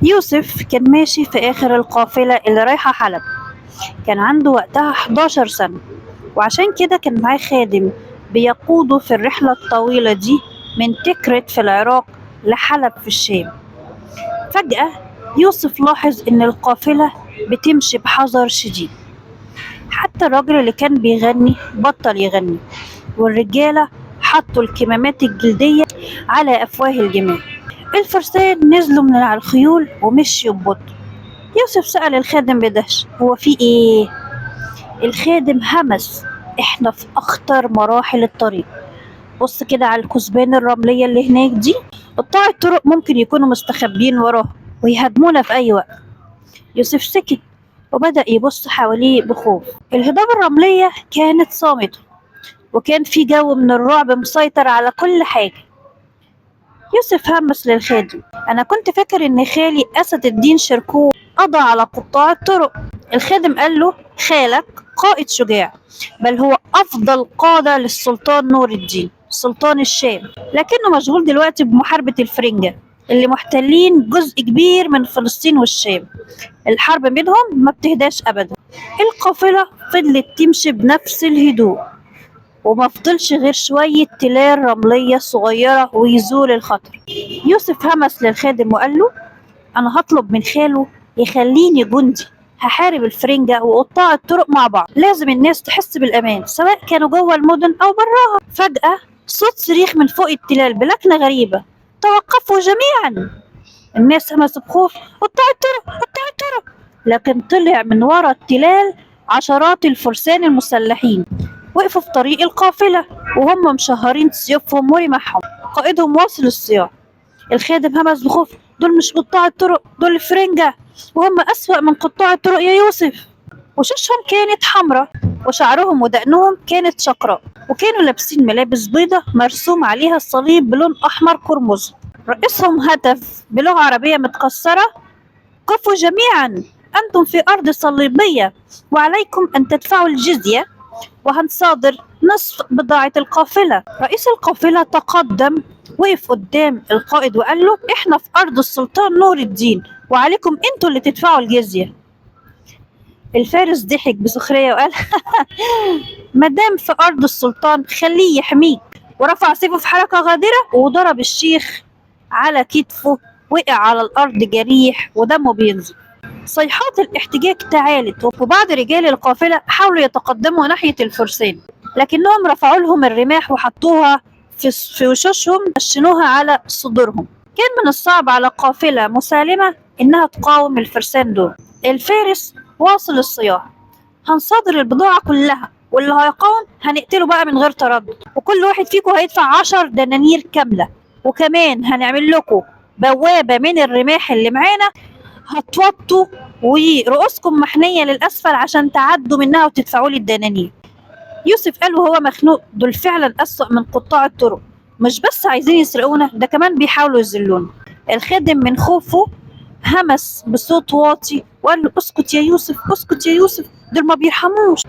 يوسف كان ماشي في آخر القافلة اللي رايحة حلب. كان عنده وقتها 11 سنة، وعشان كده كان معاه خادم بيقوده في الرحلة الطويلة دي من تكرت في العراق لحلب في الشام. فجأة يوسف لاحظ إن القافلة بتمشي بحذر شديد. حتى الراجل اللي كان بيغني بطل يغني، والرجالة حطوا الكمامات الجلدية على أفواه الجمال. الفرسان نزلوا من على الخيول ومشيوا ببطء. يوسف سأل الخادم بدهشة: هو في ايه؟ الخادم همس: احنا في اخطر مراحل الطريق. بص كده على الكثبان الرملية اللي هناك دي، قطاع الطرق ممكن يكونوا مستخبيين وراها ويهاجمونا في اي وقت. يوسف سكت وبدأ يبص حواليه بخوف. الهضاب الرملية كانت صامتة، وكان في جو من الرعب مسيطر على كل حاجة. يوسف همس للخادم: أنا كنت فاكر إن خالي أسد الدين شركوه قضى على قطاع الطرق. الخادم قال له: خالك قائد شجاع، بل هو أفضل قادة للسلطان نور الدين سلطان الشام، لكنه مشغول دلوقتي بمحاربة الفرنجة اللي محتلين جزء كبير من فلسطين والشام. الحرب بينهم ما بتهداش أبدا. القافلة فضلت تمشي بنفس الهدوء، وما فضلش غير شوية تلال رملية صغيرة ويزول الخطر. يوسف همس للخادم وقال له: أنا هطلب من خاله يخليني جندي، هحارب الفرنجة وقطاع الطرق مع بعض. لازم الناس تحس بالأمان سواء كانوا جوه المدن أو براها. فجأة صوت صريخ من فوق التلال بلكنة غريبة: توقفوا جميعا! الناس همسوا بخوف: قطاع الطرق، قطاع الطرق! لكن طلع من ورا التلال عشرات الفرسان المسلحين، وقفوا في طريق القافلة وهم مشهرين سيوفهم ورماحهم. قائدهم واصل الصياح. الخادم همس بخوف: دول مش قطاع الطرق، دول الفرنجة، وهم أسوأ من قطاع الطرق يا يوسف. وشوشهم كانت حمراء، وشعرهم ودقنهم كانت شقراء، وكانوا لابسين ملابس بيضة مرسوم عليها الصليب بلون أحمر قرمز. رئيسهم هتف بلغة عربية متكسرة: قفوا جميعا، أنتم في أرض صليبية، وعليكم أن تدفعوا الجزية وهنصادر نصف بضاعة القافلة. رئيس القافلة تقدم، وقف قدام القائد وقال له: احنا في أرض السلطان نور الدين، وعليكم انتوا اللي تدفعوا الجزية. الفارس ضحك بسخرية وقال: مادام في أرض السلطان خليه يحميك. ورفع سيفه في حركة غادرة وضرب الشيخ على كتفه، وقع على الأرض جريح ودمه بينزل. صيحات الاحتجاج تعالت، وبعض رجال القافلة حاولوا يتقدموا ناحية الفرسان، لكنهم رفعوا لهم الرماح وحطوها في وشوشهم، نشنوها على صدورهم. كان من الصعب على قافلة مسالمة إنها تقاوم الفرسان دول. الفارس واصل الصياح: هنصادر البضاعة كلها، واللي هيقاوم هنقتله بقى من غير تردد، وكل واحد فيكم هيدفع 10 دنانير كاملة، وكمان هنعمل لكم بوابة من الرماح اللي معانا هتوطوا ورؤوسكم محنية للأسفل عشان تعدوا منها وتدفعوا لي الدنانير. يوسف قال وهو مخنوق: دول فعلا أسوأ من قطاع الطرق، مش بس عايزين يسرقونا، ده كمان بيحاولوا يذلونا. الخادم من خوفه همس بصوت واطي وقال له: اسكت يا يوسف، اسكت يا يوسف، دول ما بيرحموش.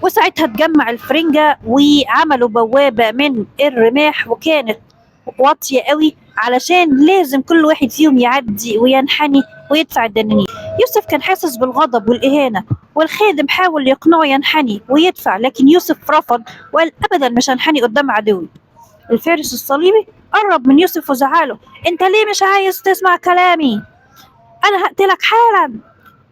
وساعتها اتجمع الفرنجة وعملوا بوابة من الرماح، وكانت واطية قوي علشان لازم كل واحد فيهم يعدي وينحني ويدفع الدنانير. يوسف كان حاسس بالغضب والإهانة، والخادم حاول يقنعه ينحني ويدفع، لكن يوسف رفض وقال: أبدا مش هنحني قدام عدوي. الفارس الصليبي قرب من يوسف وزعله: انت ليه مش عايز تسمع كلامي؟ انا هقتلك حالا.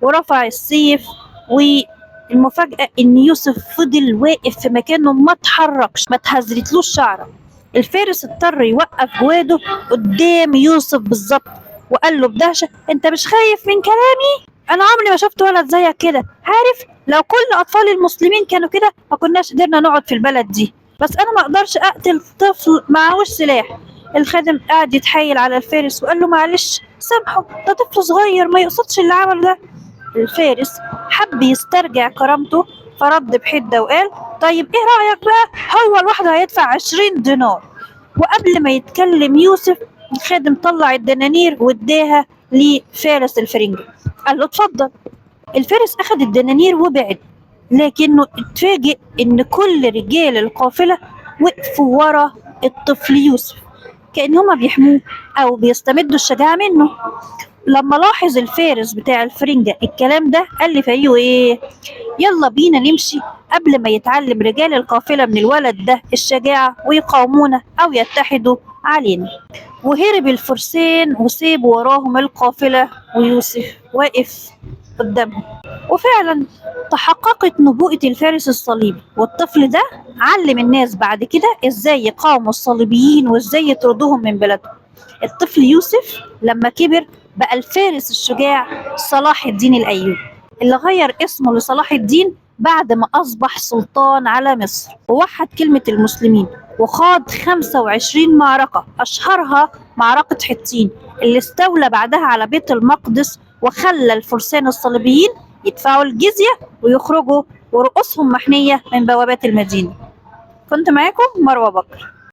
ورفع السيف، والمفاجأة ان يوسف فضل واقف في مكانه ما اتحركش، ما تهزرتلوش شعره. الفارس اضطر يوقف جواده قدام يوسف بالظبط، وقال له بدهشة: انت مش خايف من كلامي؟ انا عمري ما شفت ولد زيك كده، عارف لو كل اطفال المسلمين كانوا كده ما كناش قدرنا نقعد في البلد دي، بس انا ما اقدرش اقتل طفل معهوش سلاح. الخادم قعد يتحايل على الفارس وقال له: معلش سامحه، ده طفل صغير ما يقصدش اللي عمله ده. الفارس حب يسترجع كرامته، فرد بحدة وقال: طيب ايه رأيك بقى، هو الواحد هيدفع 20 دينار. وقبل ما يتكلم يوسف، الخادم طلع الدنانير واداها لفارس الفرنجي، قال له: اتفضل. الفارس اخد الدنانير وبعد، لكنه اتفاجئ ان كل رجال القافلة وقفوا ورا الطفل يوسف كأنهم بيحموه او بيستمدوا الشجاعة منه. لما لاحظ الفارس بتاع الفرنجة الكلام ده قال لفريقه ايه؟ يلا بينا نمشي قبل ما يتعلم رجال القافلة من الولد ده الشجاعة ويقاومونا أو يتحدوا علينا. وهرب الفرسان وسابوا وراهم القافلة ويوسف واقف قدامهم. وفعلا تحققت نبوءة الفارس الصليبي، والطفل ده علم الناس بعد كده ازاي يقاوموا الصليبيين وازاي يطردوهم من بلادهم. الطفل يوسف لما كبر بقى الفارس الشجاع صلاح الدين الأيوبي، اللي غير اسمه لصلاح الدين بعد ما أصبح سلطان على مصر ووحد كلمة المسلمين، وخاض 25 معركة أشهرها معركة حطين اللي استولى بعدها على بيت المقدس وخلى الفرسان الصليبيين يدفعوا الجزية ويخرجوا ورؤوسهم محنية من بوابات المدينة. كنت معاكم مروة بكر.